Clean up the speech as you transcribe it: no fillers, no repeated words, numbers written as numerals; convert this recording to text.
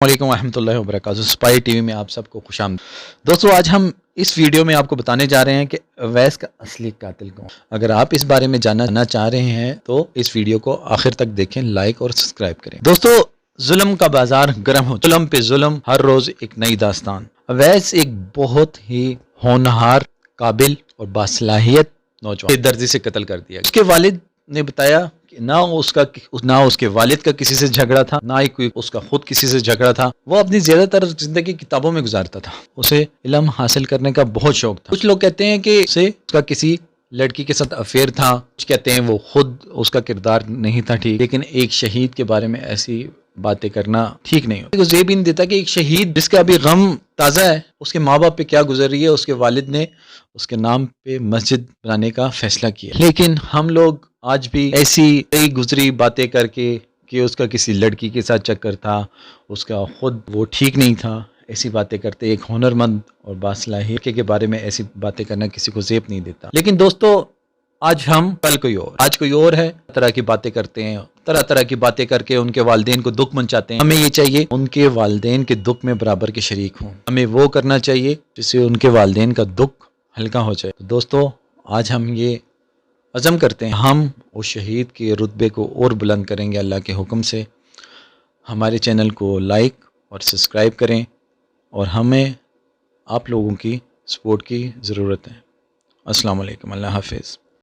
अस्सलामुअलैकुम वरहमतुल्लाहि वबरकातुहू। Spy TV में आप सबको खुशामदीद। दोस्तों, आज हम इस वीडियो में आपको बताने जा रहे हैं कि अवैस का असली कातिल कौन। अगर आप इस बारे में जानना चाह रहे हैं तो इस वीडियो को आखिर तक देखें, लाइक और सब्सक्राइब करें। दोस्तों, जुल्म का बाजार गर्म हो, जुल्म पे जुल्म, हर रोज एक नई दास्तान। अवैस एक बहुत ही होनहार, काबिल और बासलाहियत नौजवान दर्जी से कत्ल कर दिया। उसके वालिद ने बताया कि ना उसके वालिद का किसी से झगड़ा था, ना ही कोई उसका खुद किसी से झगड़ा था। वो अपनी ज्यादातर जिंदगी किताबों में गुजारता था। उसे इल्म हासिल करने का बहुत शौक था। कुछ लोग कहते हैं कि उसका किसी लड़की के साथ अफेयर था, कुछ कहते हैं वो खुद उसका किरदार नहीं था ठीक। लेकिन एक शहीद के बारे में ऐसी बातें करना ठीक नहीं होता। ये भी नहीं देता कि एक शहीद जिसका अभी गम ताज़ा है, उसके माँ बाप पे क्या गुजर रही है। उसके वालिद ने उसके नाम पे मस्जिद बनाने का फैसला किया। लेकिन हम लोग आज भी ऐसी कई गुजरी बातें करके कि उसका किसी लड़की के साथ चक्कर था, उसका खुद वो ठीक नहीं था, ऐसी बातें करते। एक हुनरमंद और बासलाहियत के बारे में ऐसी बातें करना किसी को ज़ेब नहीं देता। लेकिन दोस्तों, आज हम कल कोई और, आज कोई और है, तरह की बातें करते हैं, तरह तरह की बातें करके उनके वालिदैन को दुख पहुंचाते हैं। हमें ये चाहिए उनके वालिदैन के दुख में बराबर के शरीक हों। हमें वो करना चाहिए जिससे उनके वालिदैन का दुख हल्का हो जाए। तो दोस्तों, आज हम ये अज़म करते हैं, हम उस शहीद के रुतबे को और बुलंद करेंगे अल्लाह के हुक्म से। हमारे चैनल को लाइक और सब्सक्राइब करें और हमें आप लोगों की सपोर्ट की ज़रूरत है। अस्सलाम वालेकुम, अल्लाह हाफिज़।